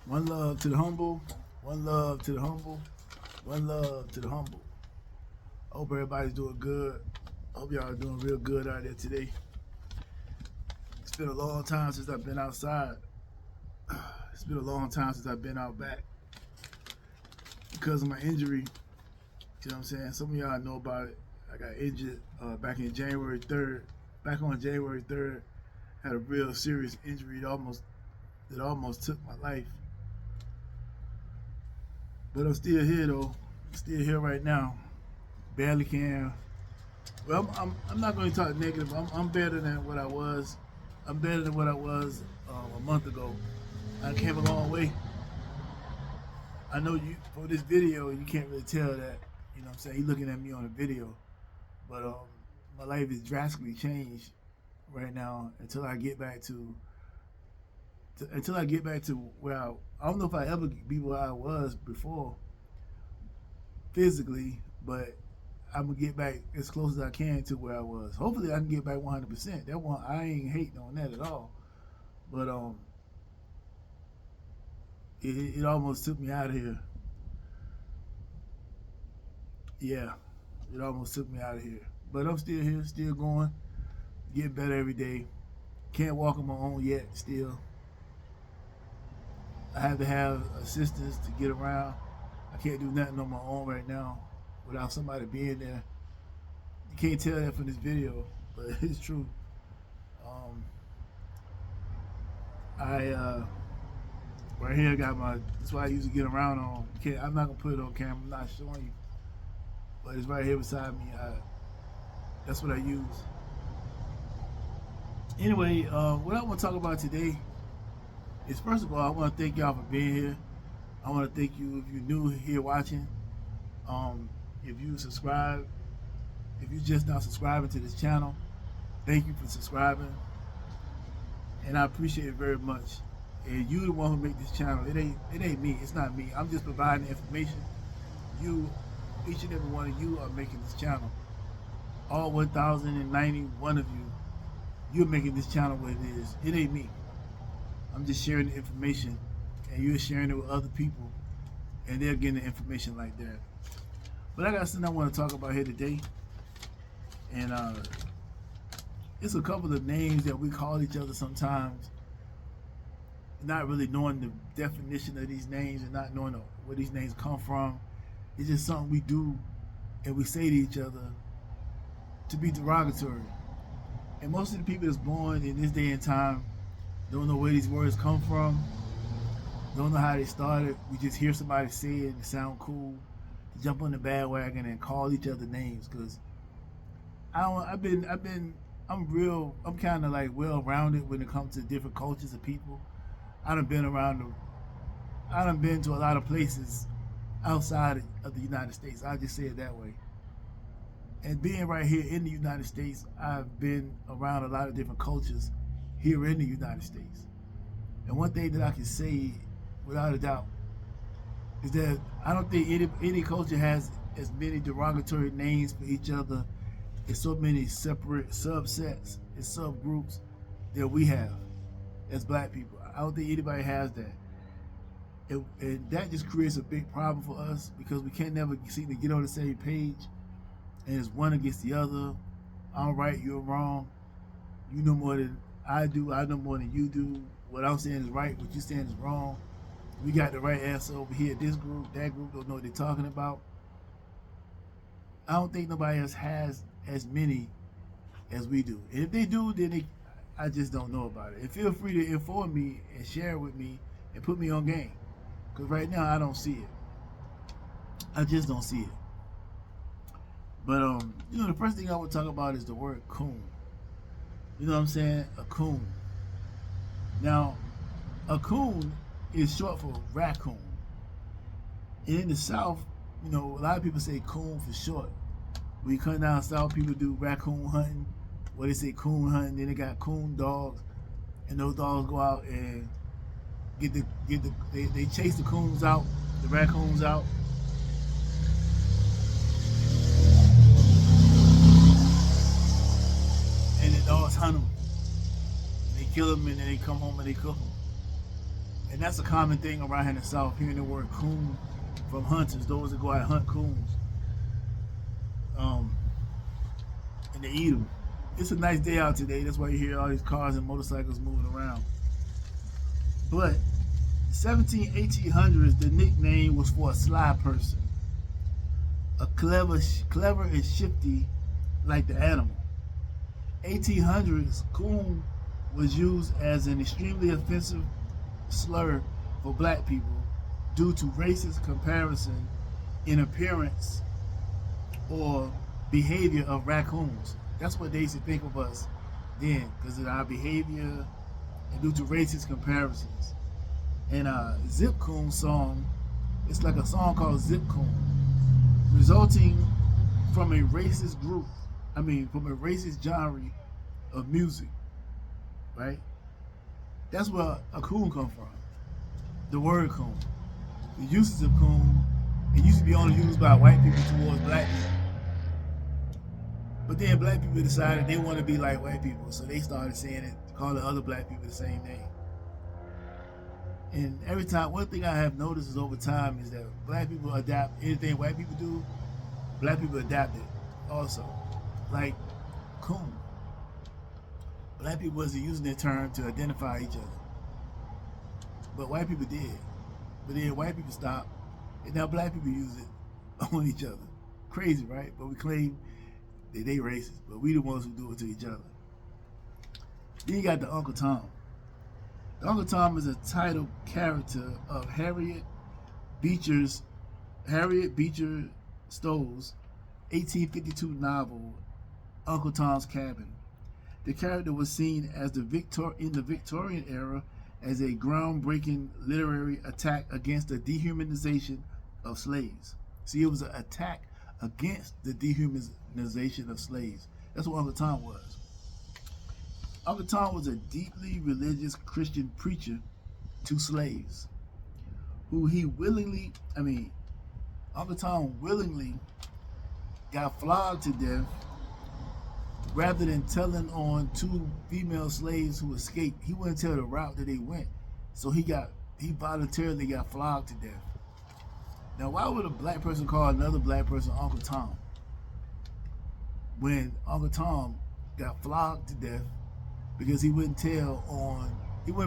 One love to the humble. One love to the humble. One love to the humble. Hope everybody's doing good. Hope y'all are doing real good out there today. It's been a long time since I've been outside. It's been a long time since I've been out back because of my injury. You know what I'm saying? Some of y'all know about it. I got injured back in January 3rd. Back on January 3rd, had a real serious injury that almost took my life. But I'm still here though. Still here right now. Barely can. Well, I'm not going to talk negative. I'm better than what I was. I'm better than what I was a month ago. I came a long way. I know you for this video, you can't really tell that. You know what I'm saying? You're looking at me on a video, but my life is drastically changed right now until I get back to where I don't know if I ever be where I was before physically, but I'm gonna get back as close as I can to where I was. Hopefully, I can get back 100%. That one, I ain't hating on that at all. But it almost took me out of here. Yeah, it almost took me out of here. But I'm still here, still going, getting better every day. Can't walk on my own yet. Still, I have to have assistance to get around. I can't do nothing on my own right now without somebody being there. You can't tell that from this video, but it's true. Um, I right here I got my. That's why I usually get around on. I'm not gonna put it on camera. I'm not showing you, but it's right here beside me. That's what I use. Anyway, what I want to talk about today is first of all, I want to thank y'all for being here. I want to thank you if you're new here watching. If you subscribe, if you just now subscribing to this channel, thank you for subscribing, and I appreciate it very much. And you the one who make this channel. It ain't me. It's not me. I'm just providing information. You, each and every one of you, are making this channel. All 1,091 of you, you're making this channel what it is. It ain't me. I'm just sharing the information, and you're sharing it with other people, and they're getting the information like that. But I got something I want to talk about here today, and it's a couple of names that we call each other sometimes, not really knowing the definition of these names and not knowing where these names come from. It's just something we do and we say to each other to be derogatory. And most of the people that's born in this day and time don't know where these words come from, don't know how they started. We just hear somebody say it and it sound cool to jump on the bandwagon and call each other names. Because I'm kind of like well rounded when it comes to different cultures of people. I done been to a lot of places outside of the United States. I'll just say it that way. And being right here in the United States, I've been around a lot of different cultures here in the United States. And one thing that I can say without a doubt is that I don't think any culture has as many derogatory names for each other and so many separate subsets and subgroups that we have as black people. I don't think anybody has that. And that just creates a big problem for us because we can't never seem to get on the same page, and it's one against the other. I'm right, you're wrong. You know more than I do, I know more than you do. What I'm saying is right, what you're saying is wrong. We got the right answer over here. This group, that group don't know what they're talking about. I don't think nobody else has as many as we do. And if they do, then I just don't know about it. And feel free to inform me and share it with me and put me on game. Because right now I don't see it. I just don't see it. But the first thing I would talk about is the word coon. You know what I'm saying? A coon. Now, a coon is short for raccoon. And in the South, a lot of people say coon for short. When you come down south, people do raccoon hunting, or they say coon hunting. Then they got coon dogs, and those dogs go out and they chase the coons out, the raccoons out. And the dogs hunt them. And they kill them, and then they come home and they cook them. And that's a common thing around here in the South, hearing the word coon from hunters, those that go out and hunt coons. Um, and they eat them. It's a nice day out today. That's why you hear all these cars and motorcycles moving around. But 1800s, the nickname was for a sly person, a clever and shifty like the animal. 1800s, coon was used as an extremely offensive slur for black people due to racist comparison in appearance or behavior of raccoons. That's what they used to think of us then, because of our behavior and due to racist comparisons. And Zip Coon song, it's like a song called Zip Coon, resulting from a racist group, from a racist genre of music, right? That's where a coon come from, the word coon. The uses of coon, it used to be only used by white people towards black people. But then black people decided they want to be like white people, so they started saying it, calling other black people the same name. And every time, one thing I have noticed is over time is that black people adapt anything white people do, black people adapt it also. Like coon. Black people wasn't using that term to identify each other. But white people did. But then white people stopped, and now black people use it on each other. Crazy, right? But we claim that they racist, but we the ones who do it to each other. Then you got the Uncle Tom. The Uncle Tom is a title character of Harriet Beecher Stowe's 1852 novel, Uncle Tom's Cabin. The character was seen as in the Victorian era as a groundbreaking literary attack against the dehumanization of slaves. See, it was an attack against the dehumanization of slaves. That's what Uncle Tom was. Uncle Tom was a deeply religious Christian preacher to slaves, who Uncle Tom willingly got flogged to death rather than telling on two female slaves who escaped. He wouldn't tell the route that they went, so he voluntarily got flogged to death. Now, why would a black person call another black person Uncle Tom when Uncle Tom got flogged to death because he wouldn't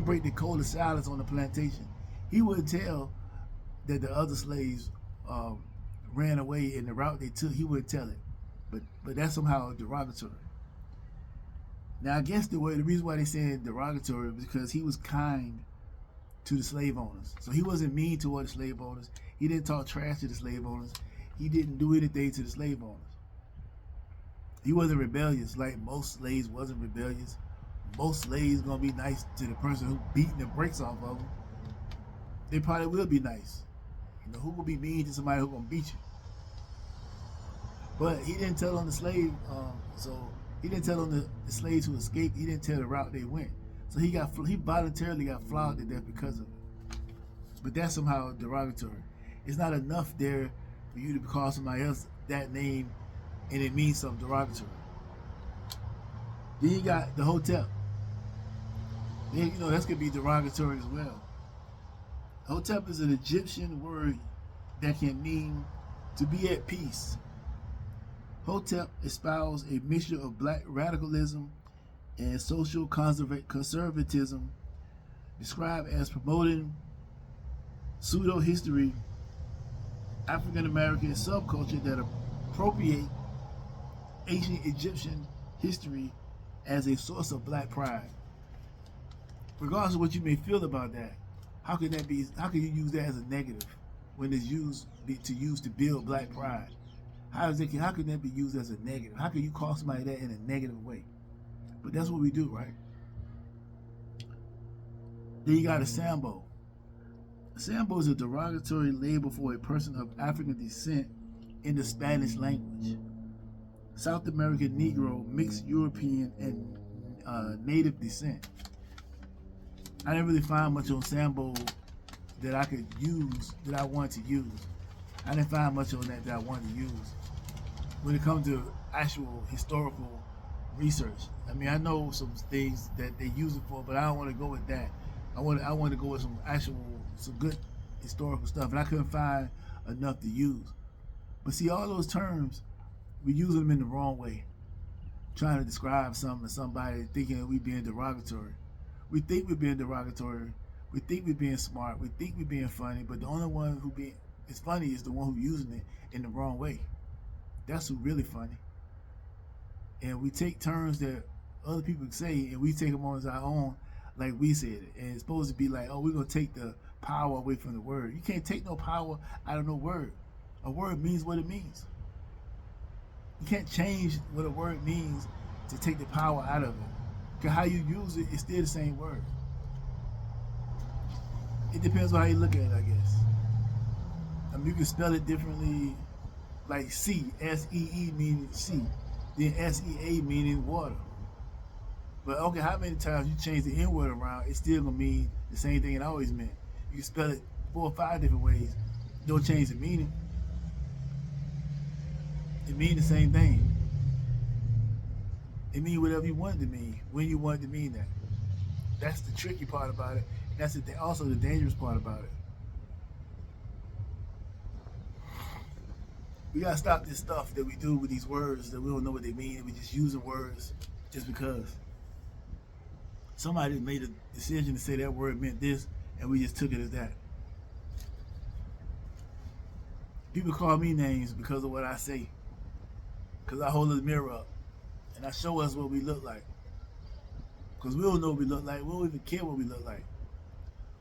break the code of silence on the plantation? He wouldn't tell that the other slaves ran away in the route they took. He wouldn't tell it, but that's somehow derogatory. Now, I guess the reason why they said derogatory is because he was kind to the slave owners. So he wasn't mean toward the slave owners. He didn't talk trash to the slave owners. He didn't do anything to the slave owners. He wasn't rebellious like most slaves wasn't rebellious. Most slaves gonna be nice to the person who beating the brakes off of them. They probably will be nice. Who will be mean to somebody who gonna beat you? But he didn't tell on the slave. He didn't tell on the slaves who escaped. He didn't tell the route they went. So he voluntarily got flogged to death because of it. But that's somehow derogatory. It's not enough there for you to call somebody else that name and it means something derogatory. Then you got the Hotep. Then, that's gonna be derogatory as well. Hotep is an Egyptian word that can mean to be at peace. Hotep espoused a mixture of black radicalism and social conservatism, described as promoting pseudo-history, African-American subculture that appropriate ancient Egyptian history as a source of black pride. Regardless of what you may feel about that, how can you use that as a negative when it's used to build black pride? How can that be used as a negative? How can you call somebody that in a negative way? But that's what we do, right? Then you got a Sambo. A Sambo is a derogatory label for a person of African descent in the Spanish language. South American Negro, mixed European, and native descent. I didn't really find much on Sambo that I could use, that I wanted to use. I didn't find much on that I wanted to use. When it comes to actual historical research, I know some things that they use it for, but I don't want to go with that. I wanted to go with some good historical stuff, and I couldn't find enough to use. But see, all those terms, we use them in the wrong way, trying to describe something to somebody, thinking that we being derogatory. We think we're being derogatory. We think we're being smart. We think we're being funny. But the only one who being is funny is the one who's using it in the wrong way. That's who really funny. And we take terms that other people say and we take them on as our own, like we said it. And it's supposed to be like, oh, we're gonna take the power away from the word. You can't take no power out of no word. A word means what it means. You can't change what a word means to take the power out of it. Because how you use it, it's still the same word. It depends on how you look at it, I guess. I mean, you can spell it differently, like sea, S-E-E meaning sea, then S-E-A meaning water. But okay, how many times you change the N word around, it's still gonna mean the same thing it always meant. You can spell it 4 or 5 different ways, don't change the meaning. It means the same thing. It means whatever you want it to mean, when you want it to mean that. That's the tricky part about it. And that's also the dangerous part about it. We gotta stop this stuff that we do with these words that we don't know what they mean. We just using words just because somebody made a decision to say that word meant this, and we just took it as that. People call me names because of what I say, because I hold the mirror up and I show us what we look like. Because we don't know what we look like. We don't even care what we look like.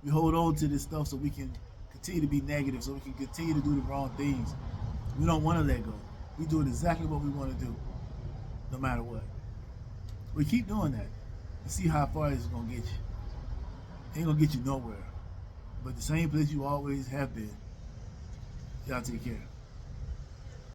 We hold on to this stuff so we can continue to be negative, so we can continue to do the wrong things. We don't want to let go. We doing exactly what we want to do, no matter what. We keep doing that and see how far it's going to get you. It ain't going to get you nowhere. But the same place you always have been. Y'all take care.